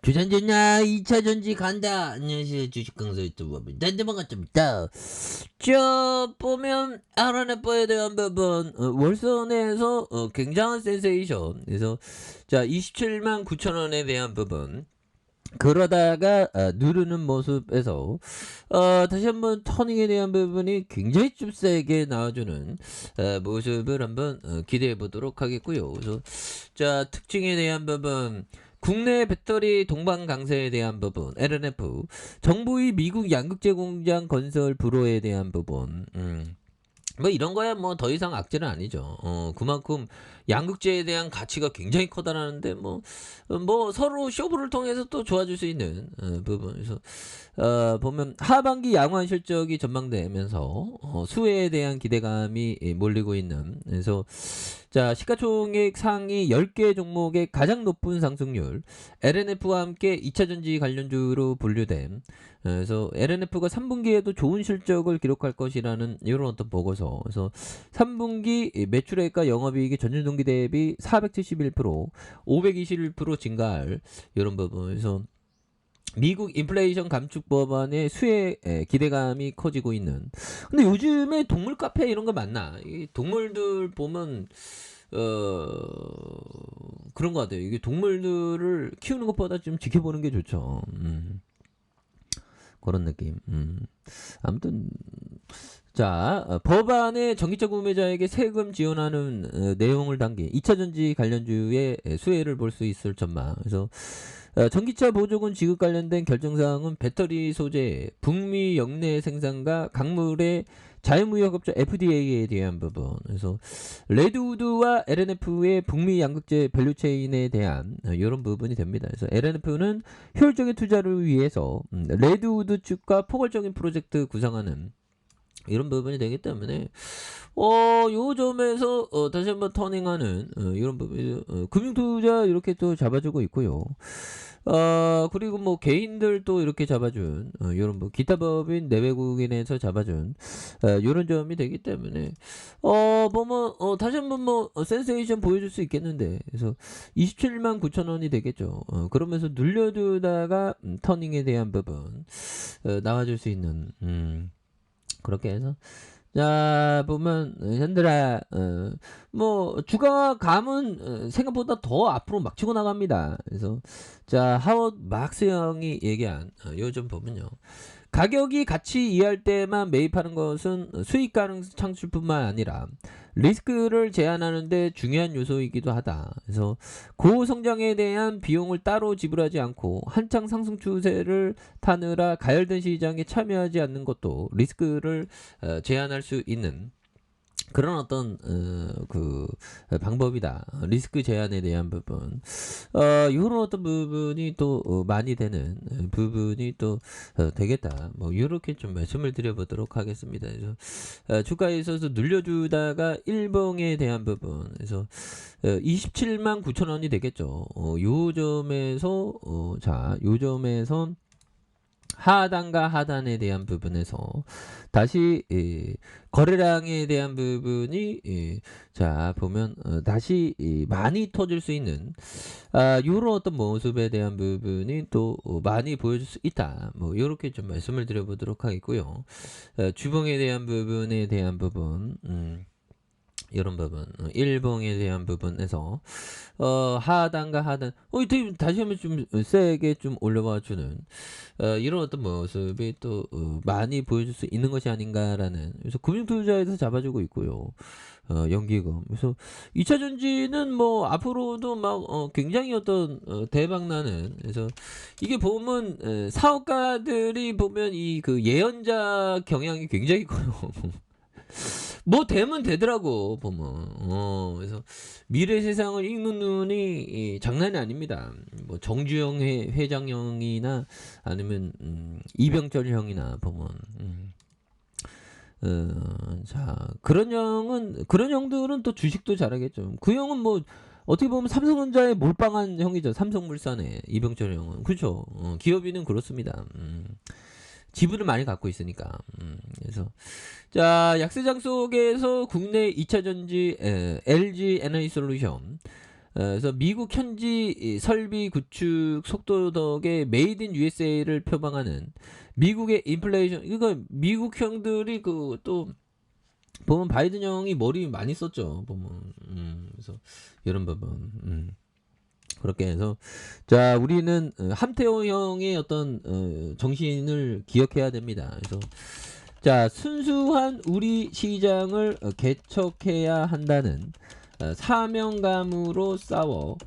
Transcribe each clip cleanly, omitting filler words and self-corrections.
주전전야 2차전지 간다. 안녕하세요. 주식강사 유튜버입니다. 반갑습니다. 저 보면 RNF에 대한 부분 월선에서 굉장한 센세이션. 그래서 자 27만 9천 원에 대한 부분. 그러다가 누르는 모습에서 다시 한번 터닝에 대한 부분이 굉장히 좀 세게 나와주는 모습을 한번 기대해 보도록 하겠고요. 그래서 자 특징에 대한 부분, 국내 배터리 동반 강세에 대한 부분, LNF, 정부의 미국 양극재 공장 건설 불허에 대한 부분, 뭐 이런 거야 뭐 더 이상 악재는 아니죠. 그만큼 양극재에 대한 가치가 굉장히 커다라는데 뭐 서로 쇼부를 통해서 또 좋아질 수 있는 부분에서 보면 하반기 양호한 실적이 전망되면서 수혜에 대한 기대감이 몰리고 있는, 그래서 자 시가총액 상위 10개 종목의 가장 높은 상승률, LNF와 함께 2차전지 관련주로 분류된, 그래서 LNF가 3분기에도 좋은 실적을 기록할 것이라는 이런 어떤 보고서. 그래서 3분기 매출액과 영업이익이 전년 동기 대비 471%, 521% 증가할 이런 부분에서 미국 인플레이션 감축 법안의 수혜 기대감이 커지고 있는. 근데 요즘에 동물 카페 이런 거 많나? 이 동물들 보면 그런 거 같아요. 이게 동물들을 키우는 것보다 좀 지켜보는 게 좋죠. 그런 느낌. 아무튼 자 법안의 전기차 구매자에게 세금 지원하는 내용을 담긴 2차전지 관련주의 수혜를 볼 수 있을 전망. 그래서 전기차 보조금 지급 관련된 결정사항은 배터리 소재, 북미 역내 생산과 강물의 자유무역업체 FDA에 대한 부분. 그래서 레드우드와 LNF의 북미 양극재 밸류체인에 대한 이런 부분이 됩니다. 그래서 LNF는 효율적인 투자를 위해서 레드우드 측과 포괄적인 프로젝트 구상하는 이런 부분이 되기 때문에 요 점에서 다시 한번 터닝하는 이런 부분, 금융투자 이렇게 또 잡아주고 있고요. 그리고 뭐 개인들 또 이렇게 잡아준 이런 뭐 기타 법인 내외국인에서 잡아준 이런 점이 되기 때문에 다시 한번 뭐 센세이션 보여줄 수 있겠는데, 그래서 27만 9천 원이 되겠죠. 그러면서 눌려두다가 터닝에 대한 부분 나와줄 수 있는 그렇게 해서 자 보면 현들아 뭐 주가 감은 생각보다 더 앞으로 막 치고 나갑니다. 그래서 자 하워드 막스 형이 얘기한 요즘 보면요, 가격이 가치 이해할 때만 매입하는 것은 수익 가능 창출뿐만 아니라 리스크를 제한하는 데 중요한 요소이기도 하다. 그래서 고성장에 대한 비용을 따로 지불하지 않고 한창 상승 추세를 타느라 가열된 시장에 참여하지 않는 것도 리스크를 제한할 수 있는 그런 어떤 그 방법이다. 리스크 제한에 대한 부분, 이런 어떤 부분이 또 많이 되는 부분이 또 되겠다. 뭐 이렇게 좀 말씀을 드려보도록 하겠습니다. 그래서 주가에 있어서 눌려주다가 일봉에 대한 부분, 그래서 27만 9천 원이 되겠죠. 요 점에서 요 점에서 하단과 하단에 대한 부분에서 다시 거래량에 대한 부분이 자 보면 다시 많이 터질 수 있는 이런 어떤 모습에 대한 부분이 또 많이 보여줄 수 있다. 뭐 이렇게 좀 말씀을 드려보도록 하겠고요. 주봉에 대한 부분에 대한 부분, 이런 부분, 일봉에 대한 부분에서 하단과 하단, 다시 한번 좀 세게 좀 올려봐 주는 이런 어떤 모습이 또 많이 보여줄 수 있는 것이 아닌가라는, 그래서 금융투자에서 잡아주고 있고요. 연기금. 그래서 2차 전지는 뭐 앞으로도 막 굉장히 어떤 대박나는, 그래서 이게 보면 사업가들이 보면 이 그 예언자 경향이 굉장히 커요. 뭐 되면 되더라고 보면. 그래서 미래 세상을 읽는 눈이 장난이 아닙니다. 뭐 정주영 회장형이나 아니면 이병철 형이나 보면 자 그런 형들은 또 주식도 잘하겠죠. 그 형은 뭐 어떻게 보면 삼성전자에 몰빵한 형이죠. 삼성물산에 이병철 형은. 그렇죠. 기업인은 그렇습니다. 지분을 많이 갖고 있으니까. 그래서 자 약세장 속에서 국내 2차전지 LG 에너지솔루션 그래서 미국 현지 설비 구축 속도 덕에 메이드 인 USA를 표방하는 미국의 인플레이션. 이거 미국 형들이 그 또 보면 바이든 형이 머리 많이 썼죠. 보면 그래서 이런 부분. 그렇게 해서 자 우리는 함태호 형의 어떤 정신을 기억해야 됩니다. 그래서 자 순수한 우리 시장을 개척해야 한다는 사명감으로 싸워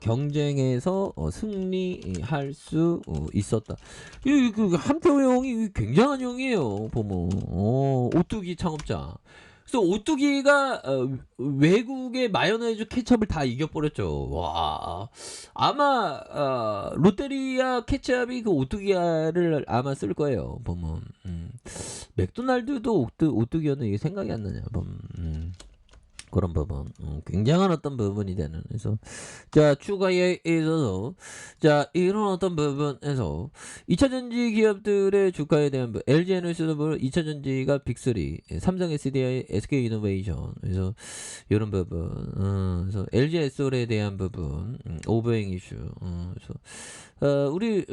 경쟁에서 승리할 수 있었다. 그 함태호 형이 굉장한 형이에요. 보면 오뚜기 창업자. 그래서 오뚜기가 외국의 마요네즈 케첩을 다 이겨버렸죠. 와, 아마 롯데리아 케첩이 그 오뚜기를 아마 쓸 거예요. 보면 맥도날드도 오뚜기였는 이게 생각이 안 나냐. 보면 그런 부분, 굉장한 어떤 부분이 되는. 그래서 자 추가에 있어서 자 이런 어떤 부분에서 2차전지 기업들의 주가에 대한 LG에너지도 2차전지가 빅3, 삼성 SDI, SK이노베이션. 그래서 이런 부분, 그래서 LG에솔에 대한 부분, 오버행 이슈. 그래서 우리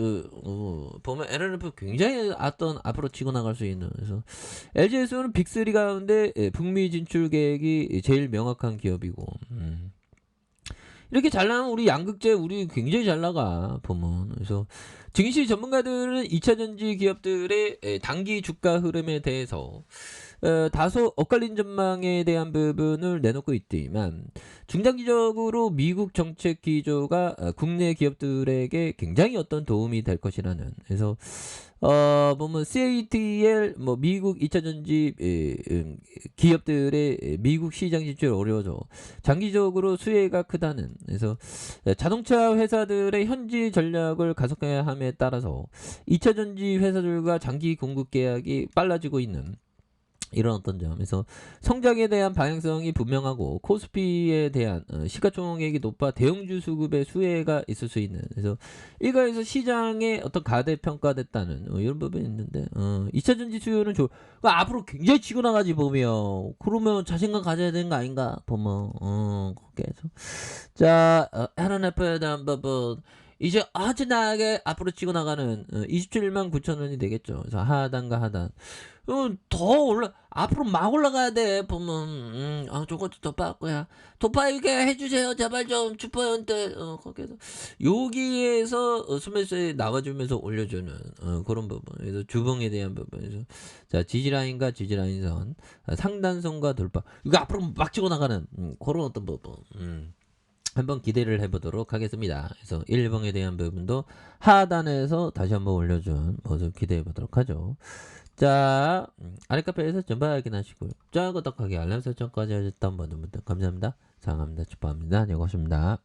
보면 LNF 굉장히 어떤 앞으로 치고 나갈 수 있는. 그래서 LG에솔은 빅3 가운데 북미 진출 계획이 제일 명확한 기업이고. 이렇게 잘 나가면 우리 양극재 우리 굉장히 잘 나가 보면. 그래서 증시 전문가들은 2차전지 기업들의 단기 주가 흐름에 대해서 다소 엇갈린 전망에 대한 부분을 내놓고 있지만 중장기적으로 미국 정책 기조가 국내 기업들에게 굉장히 어떤 도움이 될 것이라는. 그래서 보면 CATL 미국 2차전지 기업들의 미국 시장 진출 어려워져 장기적으로 수혜가 크다는. 그래서 자동차 회사들의 현지 전략을 가속해야 함에 따라서 2차전지 회사들과 장기 공급 계약이 빨라지고 있는 이런 어떤 점에서 성장에 대한 방향성이 분명하고 코스피에 대한 시가총액이 높아 대형주 수급의 수혜가 있을 수 있는. 그래서 일가에서 시장의 어떤 가대평가됐다는 이런 부분이 있는데 2차전지 수요는 앞으로 굉장히 치고 나가지 보면. 그러면 자신감 가져야 되는 거 아닌가 보면. 그렇게 해서 자 LNF에 대한 부분 이제 아주 나게 앞으로 치고 나가는 27만 9천 원이 되겠죠. 그래서 하단과 하단 더 앞으로 막 올라가야 돼. 보면 저것도 도파할 거야. 도파 이게 해주세요 제발 좀 주포한테. 거기에서 여기에서 스매스에 나와주면서 올려주는 그런 부분. 그래서 주봉에 대한 부분에서 자 지지라인과 지지라인선 상단선과 돌파 이거 앞으로 막 치고 나가는 그런 어떤 부분. 한번 기대를 해보도록 하겠습니다. 그래서 일봉에 대한 부분도 하단에서 다시 한번 올려준 모습 기대해보도록 하죠. 자 아래 카페에서 전방 확인하시고요. 자 구독하기 알람 설정까지 하셨던 분들 감사합니다. 사랑합니다. 축복합니다. 안녕히 가십니다.